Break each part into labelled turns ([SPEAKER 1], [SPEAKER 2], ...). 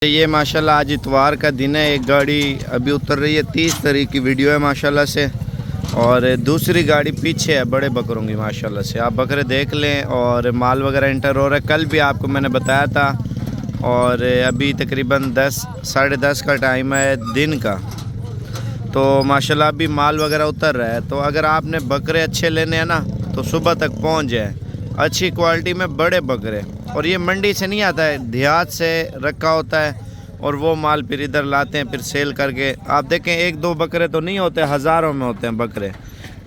[SPEAKER 1] ये माशाल्लाह आज इतवार का दिन है। एक गाड़ी अभी उतर रही है, 30 तारीख की वीडियो है माशाल्लाह से। और दूसरी गाड़ी पीछे है बड़े बकरों की माशाल्लाह से। आप बकरे देख लें और माल वगैरह इंटर हो रहा है। कल भी आपको मैंने बताया था। और अभी तकरीबन 10 साढ़े 10 का टाइम है दिन का। तो माशाल्लाह अभी माल वगैरह उतर रहा है। तो अगर आपने बकरे अच्छे लेने हैं ना तो सुबह तक पहुँच जाए। अच्छी क्वालिटी में बड़े बकरे। और ये मंडी से नहीं आता है, देहात से रखा होता है और वो माल फिर इधर लाते हैं, फिर सेल करके। आप देखें एक दो बकरे तो नहीं होते, हज़ारों में होते हैं बकरे।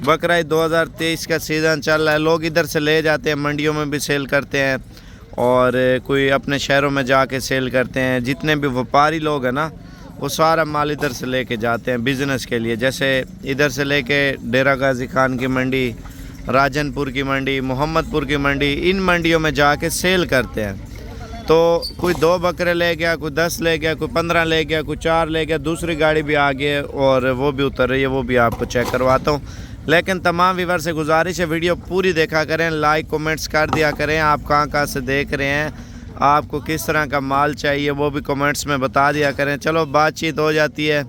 [SPEAKER 1] बकरा 2023 का सीज़न चल रहा है, लोग इधर से ले जाते हैं, मंडियों में भी सेल करते हैं और कोई अपने शहरों में जाके सेल करते हैं। जितने भी व्यापारी लोग हैं ना वो सारा माल इधर से लेके जाते हैं बिज़नेस के लिए। जैसे इधर से लेके डेरा गाजी खान की मंडी, राजनपुर की मंडी, मोहम्मदपुर की मंडी, इन मंडियों में जाके सेल करते हैं। तो कोई 2 बकरे ले गया, कोई 10 ले गया, कोई 15 ले गया, कोई 4 ले गया। दूसरी गाड़ी भी आ गई है और वो भी उतर रही है, वो भी आपको चेक करवाता हूँ। लेकिन तमाम व्यूअर से गुजारिश है वीडियो पूरी देखा करें, लाइक कमेंट्स कर दिया करें। आप कहाँ से देख रहे हैं, आपको किस तरह का माल चाहिए वो भी कमेंट्स में बता दिया करें। चलो बातचीत हो जाती है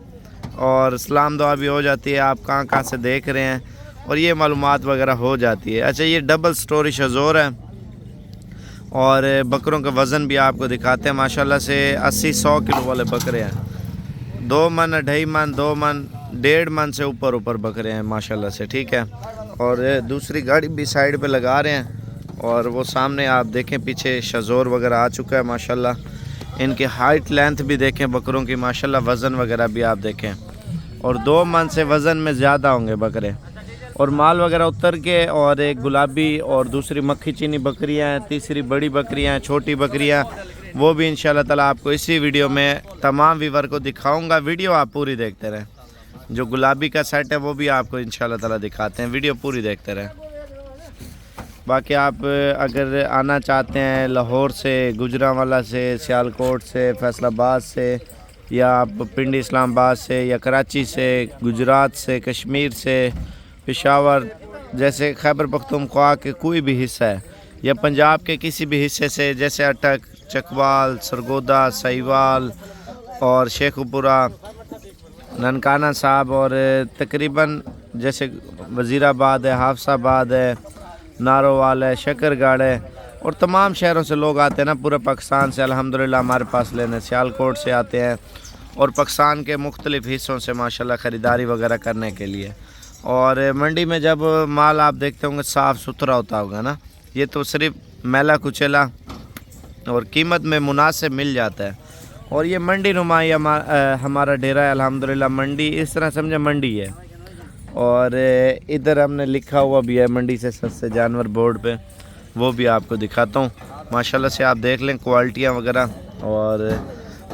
[SPEAKER 1] और सलाम दुआ भी हो जाती है, आप कहाँ से देख रहे हैं और ये मालूमात वगैरह हो जाती है। अच्छा, ये डबल स्टोरी शजोर है और बकरों का वज़न भी आपको दिखाते हैं। माशाल्लाह से 80-100 किलो वाले बकरे हैं। 2 मन, 2.5 मन, 2 मन, 1.5 मन से ऊपर बकरे हैं माशाल्लाह से। ठीक है। और दूसरी गाड़ी भी साइड पे लगा रहे हैं और वो सामने आप देखें पीछे शजोर वगैरह आ चुका है माशाल्लाह। इनकी हाइट लेंथ भी देखें बकरों की माशाल्लाह, वज़न वगैरह भी आप देखें। और 2 मन से वज़न में ज़्यादा होंगे बकरे। और माल वगैरह उतर के, और एक गुलाबी और दूसरी मक्खी चीनी बकरियां हैं, तीसरी बड़ी बकरियां हैं, छोटी बकरियां, वो भी इंशाल्लाह ताला आपको इसी वीडियो में तमाम व्यूअर को दिखाऊंगा। वीडियो आप पूरी देखते रहें। जो गुलाबी का सेट है वो भी आपको इंशाल्लाह ताला दिखाते हैं, वीडियो पूरी देखते रहें। बाकी आप अगर आना चाहते हैं लाहौर से, गुजरांवाला से, सियालकोट से, फैसलाबाद से, या आप पिंडी इस्लामाबाद से, या कराची से, गुजरात से, कश्मीर से, पेशावर जैसे खैबर पख्तूनख्वा के कोई भी हिस्सा है, या पंजाब के किसी भी हिस्से से, जैसे अटक, चकवाल, सरगोदा, सहीवाल और शेखुपुरा, ननकाना साहब, और तकरीबन जैसे वज़ीराबाद है, हाफसाबाद है, नारोवाल है, शकरगढ़ है, और तमाम शहरों से लोग आते हैं ना पूरे पाकिस्तान से अल्हम्दुलिल्लाह हमारे पास लेने। सियालकोट से आते हैं और पाकिस्तान के मुख्तलिफ़ हिस्सों से माशाल्लाह ख़रीदारी वगैरह करने के लिए। और मंडी में जब माल आप देखते होंगे साफ़ सुथरा होता होगा ना, ये तो सिर्फ मैला कुचैला और कीमत में मुनासिब मिल जाता है। और ये मंडी नुमाई हमारा डेरा है अल्हम्दुलिल्लाह। मंडी इस तरह समझे मंडी है। और इधर हमने लिखा हुआ भी है मंडी से सस्ते जानवर बोर्ड पे, वो भी आपको दिखाता हूँ। माशाल्लाह से आप देख लें क्वालिटियाँ वगैरह। और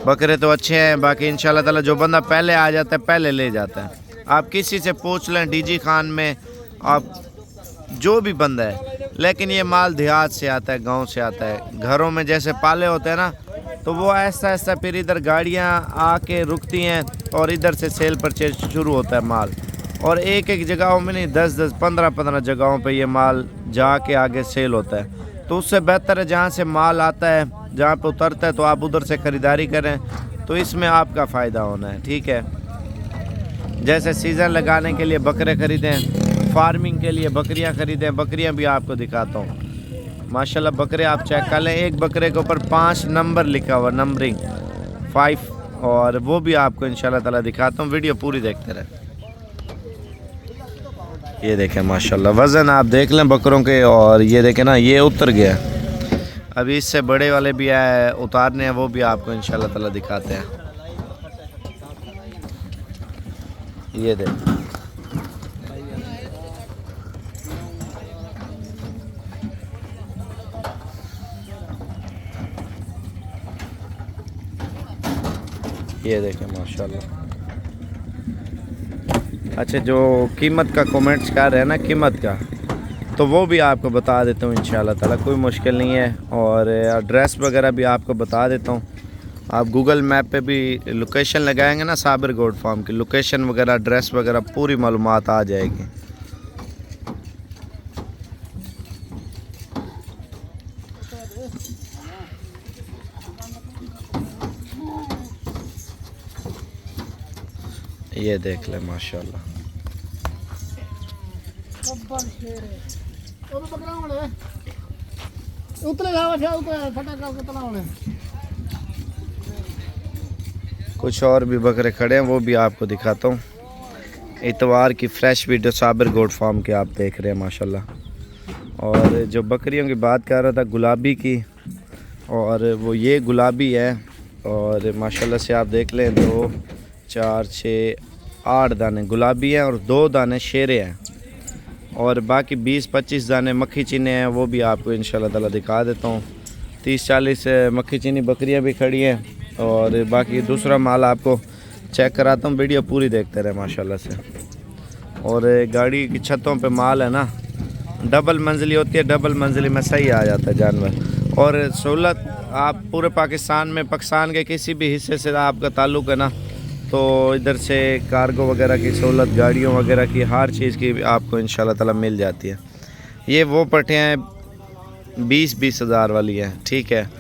[SPEAKER 1] बकरे तो अच्छे हैं। बाकी इंशाल्लाह ताला जो बंदा पहले आ जाता है पहले ले जाता है। आप किसी से पूछ लें, डीजी खान में आप जो भी बंदा है, लेकिन ये माल देहात से आता है, गांव से आता है। घरों में जैसे पाले होते हैं ना, तो वो ऐसा ऐसा फिर इधर गाड़ियां आके रुकती हैं और इधर से सेल परचेज शुरू होता है माल। और एक एक जगहों में नहीं, 10-10, 15-15 जगहों पे ये माल जाके आगे सेल होता है। तो उससे बेहतर है जहाँ से माल आता है, जहाँ पे उतरता है, तो आप उधर से ख़रीदारी करें, तो इसमें आपका फ़ायदा होना है। ठीक है। जैसे सीज़न लगाने के लिए बकरे ख़रीदें, फार्मिंग के लिए बकरियां ख़रीदें। बकरियां भी आपको दिखाता हूँ माशाल्लाह। बकरे आप चेक कर लें, एक बकरे के ऊपर 5 नंबर लिखा हुआ, नंबरिंग 5, और वो भी आपको इंशाल्लाह ताला दिखाता हूँ। वीडियो पूरी देखते रहें। ये देखें माशाल्लाह, वज़न आप देख लें बकरों के। और ये देखें ना, ये उतर गया। अभी इससे बड़े वाले भी आए उतारने हैं, वो भी आपको इंशाल्लाह ताला दिखाते हैं। ये देख, ये देखें माशाल्लाह। अच्छा, जो कीमत का कमेंट्स कर रहे हैं ना, कीमत का, तो वो भी आपको बता देता हूँ इंशाल्लाह ताला, कोई मुश्किल नहीं है। और एड्रेस वगैरह भी आपको बता देता हूँ। आप गूगल मैप पे भी लोकेशन लगाएंगे ना, साबिर गोट फार्म की लोकेशन वगैरह, एड्रेस वगैरह पूरी मालूमात आ जाएगी। ये देख ले माशाल्लाह। कुछ और भी बकरे खड़े हैं, वो भी आपको दिखाता हूँ। इतवार की fresh video Sabir goat farm के आप देख रहे हैं माशाल्लाह। और जो बकरियों की बात कर रहा था गुलाबी की, और वो ये गुलाबी है। और माशाल्लाह से आप देख लें 2 4 6 8 दाने गुलाबी हैं और 2 दाने शेरे हैं। और बाकी 20-25 दाने मक्खी चीने हैं, वो भी आपको इंशाल्लाह ताला दिखा देता हूँ। 30-40 मक्खी चीनी बकरियाँ भी खड़ी हैं। और बाकी दूसरा माल आपको चेक कराता हूँ, वीडियो पूरी देखते रहे माशाल्लाह से। और गाड़ी की छतों पे माल है ना, डबल मंजिली होती है, डबल मंजिली में सही आ जाता है जानवर। और सहूलत आप पूरे पाकिस्तान में, पाकिस्तान के किसी भी हिस्से से आपका ताल्लुक़ है ना, तो इधर से कार्गो वगैरह की सहूलत, गाड़ियों वगैरह की, हर चीज़ की आपको इंशाल्लाह ताला मिल जाती है। ये वो पट्टियाँ हैं 20-20 हज़ार वाली है, ठीक है।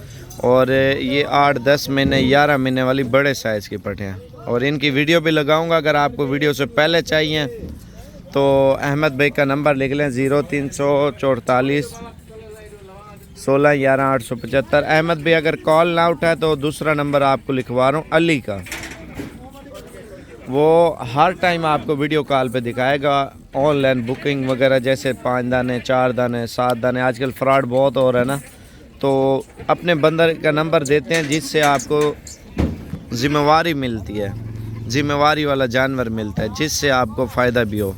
[SPEAKER 1] और ये 8-10 महीने 11 महीने वाली बड़े साइज़ की पट्टियाँ। और इनकी वीडियो भी लगाऊंगा, अगर आपको वीडियो से पहले चाहिए तो अहमद भाई का नंबर लिख लें 0344 16 11 875। अहमद भाई अगर कॉल ना उठाए तो दूसरा नंबर आपको लिखवा रहा हूँ अली का, वो हर टाइम आपको वीडियो कॉल पे दिखाएगा। ऑनलाइन बुकिंग वगैरह जैसे 5 दाने 4 दाने 7 दाने, आजकल फ्रॉड बहुत हो रहा है ना, तो अपने बंदर का नंबर देते हैं जिससे आपको ज़िम्मेवारी मिलती है, ज़िम्मेवारी वाला जानवर मिलता है जिससे आपको फ़ायदा भी हो।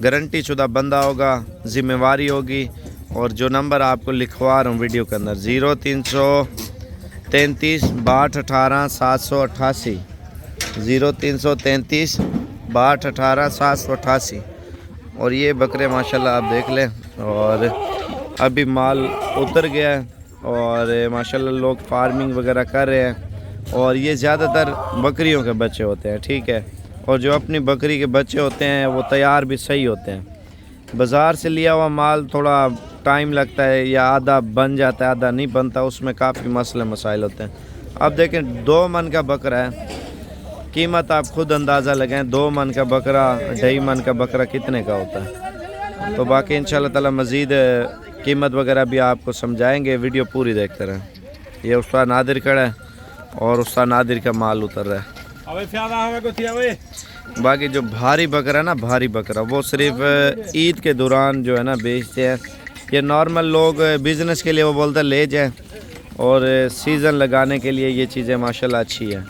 [SPEAKER 1] गारंटी शुदा बंदा होगा, ज़िम्मेवारी होगी। और जो नंबर आपको लिखवा रहा हूँ वीडियो के अंदर 0333 62 18 788, 0333 62 18 788। और ये बकरे माशाल्लाह आप देख लें। और अभी माल उतर गया है और माशाल्लाह लोग फार्मिंग वगैरह कर रहे हैं। और ये ज़्यादातर बकरियों के बच्चे होते हैं, ठीक है। और जो अपनी बकरी के बच्चे होते हैं वो तैयार भी सही होते हैं। बाज़ार से लिया हुआ माल थोड़ा टाइम लगता है, या आधा बन जाता है आधा नहीं बनता, उसमें काफ़ी मसले मसाइल होते हैं। अब देखें 2 मन का बकरा है, कीमत आप खुद अंदाज़ा लगाएं, 2 मन का बकरा 2.5 मन का बकरा कितने का होता है। तो बाकी इंशाल्लाह ताला मज़ीद कीमत वगैरह भी आपको समझाएंगे, वीडियो पूरी देखते रहें। ये उस्ताद नादिर खड़ा है और उस्ताद नादिर का माल उतर रहा है। बाकी जो भारी बकरा ना, भारी बकरा वो सिर्फ ईद के दौरान जो है ना बेचते हैं। ये नॉर्मल लोग बिज़नेस के लिए वो बोलते हैं ले जाएं, और सीज़न लगाने के लिए ये चीज़ें माशाल्लाह अच्छी है।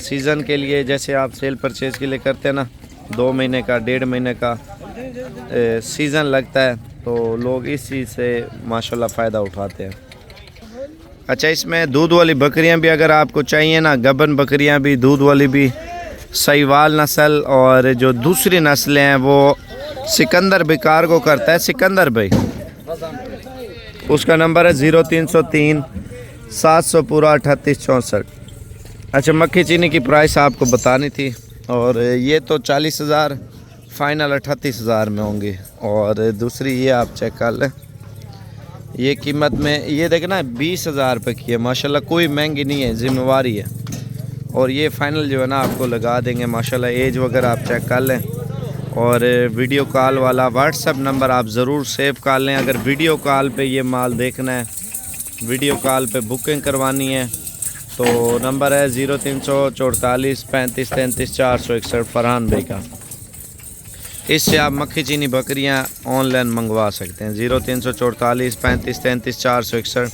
[SPEAKER 1] सीज़न के लिए जैसे आप सेल परचेज़ के लिए करते हैं ना, 2 महीने का 1.5 महीने का सीज़न लगता है, तो लोग इस चीज़ से माशाल्लाह फ़ायदा उठाते हैं। अच्छा, इसमें दूध वाली बकरियां भी अगर आपको चाहिए ना, गबन बकरियां भी, दूध वाली भी, सहीवाल नस्ल, और जो दूसरी नस्लें हैं वो सिकंदर भाई कार्गो करता है। सिकंदर भाई, उसका नंबर है 0303 700 पूरा 38 64। अच्छा, मक्खी चीनी की प्राइस आपको बतानी थी। और ये तो 40 हज़ार फ़ाइनल 38 हज़ार में होंगी। और दूसरी ये आप चेक कर लें, ये कीमत में ये देखना 20 हज़ार रुपये की है माशाल्लाह, कोई महंगी नहीं है, ज़िम्मेवारी है। और ये फ़ाइनल जो है ना आपको लगा देंगे माशाल्लाह। एज वगैरह आप चेक कर लें। और वीडियो कॉल वाला व्हाट्सअप नंबर आप ज़रूर सेव कर लें। अगर वीडियो कॉल पे ये माल देखना है, वीडियो कॉल पे बुकिंग करवानी है, तो नंबर है 0344 35 33 461 फरहान भाई का। इससे आप मक्खी चीनी बकरियां ऑनलाइन मंगवा सकते हैं। 0344 35 33 461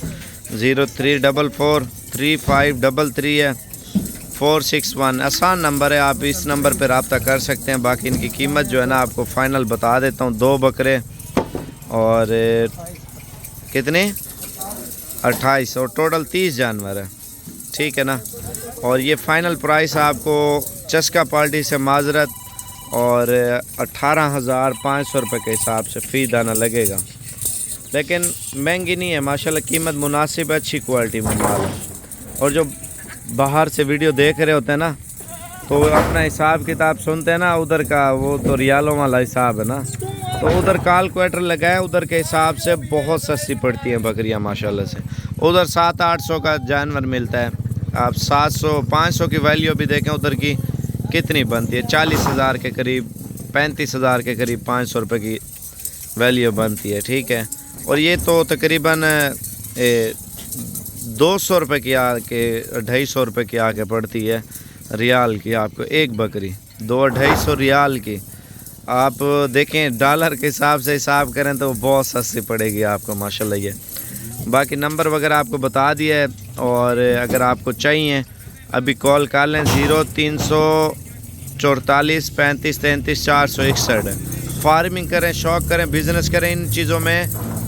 [SPEAKER 1] 0344 3533 है 461 आसान नंबर है। आप इस नंबर पर रब्ता कर सकते हैं। बाकी इनकी कीमत जो है ना आपको फ़ाइनल बता देता हूँ। 2 बकरे और कितने 28 और टोटल 30 जानवर है, ठीक है ना। और ये फ़ाइनल प्राइस आपको चस्का पार्टी से माजरत और 18,500 रुपये के हिसाब से फ़ी दाना लगेगा, लेकिन महंगी नहीं है माशाल्लाह। कीमत मुनासिब, अच्छी क्वालिटी में माल है। और जो बाहर से वीडियो देख रहे होते हैं ना, तो अपना हिसाब किताब सुनते हैं ना, उधर का वो तो रियालों वाला हिसाब है ना, तो उधर कैलकुलेटर लगाए, उधर के हिसाब से बहुत सस्ती पड़ती हैं बकरियां माशाल्लाह से। उधर 700-800 का जानवर मिलता है। आप 700-500 की वैल्यू भी देखें उधर की, कितनी बनती है, 40,000 के करीब, 35,000 के करीब 500 रुपये की वैल्यू बनती है। ठीक है, और ये तो तकरीबन 200 रुपये की आके 250 रुपये की आके पड़ती है रियाल की आपको एक बकरी, 200-250 रियाल की। आप देखें डॉलर के हिसाब से हिसाब करें तो बहुत सस्ती पड़ेगी आपको माशाल्लाह ये। बाकी नंबर वगैरह आपको बता दिया है, और अगर आपको चाहिए अभी कॉल कर लें 0344 35 33 461। फार्मिंग करें, शौक़ करें, बिज़नेस करें, इन चीज़ों में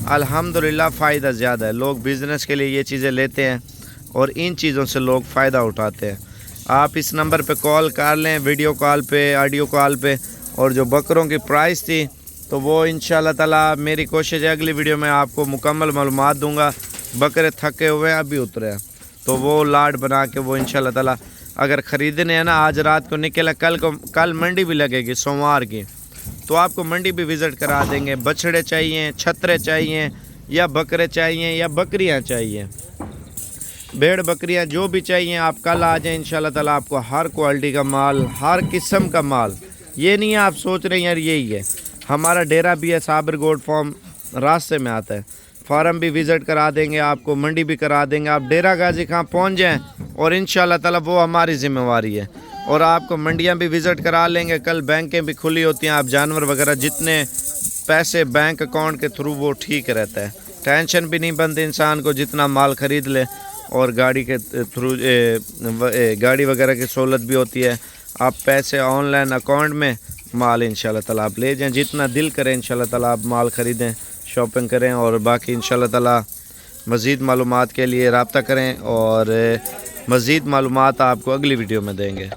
[SPEAKER 1] अल्हम्दुलिल्लाह फ़ायदा ज़्यादा है। लोग बिज़नेस के लिए ये चीज़ें लेते हैं और इन चीज़ों से लोग फ़ायदा उठाते हैं। आप इस नंबर पे कॉल कर लें, वीडियो कॉल पे, ऑडियो कॉल पे। और जो बकरों की प्राइस थी तो वो इंशाल्लाह ताला मेरी कोशिश है अगली वीडियो में आपको मुकम्मल मालूमात दूंगा। बकरे थके हुए हैं, अभी उतरे हैं, तो वो लाड बना के वो इंशाल्लाह ताला अगर ख़रीदने हैं ना, आज रात को निकला, कल मंडी भी लगेगी सोमवार की, तो आपको मंडी भी विज़िट करा देंगे। बछड़े चाहिए, छतरे चाहिए, या बकरे चाहिए, या बकरियां चाहिए, भेड़ बकरियां जो भी चाहिए, आप कल आ जाएं इंशाल्लाह ताला। आपको हर क्वालिटी का माल, हर किस्म का माल, ये नहीं है आप सोच रहे हैं यार यही है। हमारा डेरा भी है साबिर गोट फार्म, रास्ते में आता है। फार्म भी विज़िट करा देंगे आपको, मंडी भी करा देंगे। आप डेरा गाजी खां पहुँच जाएँ और इंशाल्लाह ताला वो हमारी ज़िम्मेवारी है। और आपको मंडियाँ भी विज़िट करा लेंगे। कल बैंकें भी खुली होती हैं, आप जानवर वगैरह जितने पैसे बैंक अकाउंट के थ्रू वो ठीक रहता है, टेंशन भी नहीं बनती इंसान को, जितना माल ख़रीद ले। और गाड़ी के थ्रू गाड़ी वगैरह की सहूलत भी होती है। आप पैसे ऑनलाइन अकाउंट में माल इंशाल्लाह ताला आप ले जाएं, जितना दिल करें इंशाल्लाह ताला आप माल ख़रीदें, शॉपिंग करें। और बाकी इंशाल्लाह ताला मज़ीद मालूमात के लिए रब्ता करें, और मज़ीद मालूमात आपको अगली वीडियो में देंगे।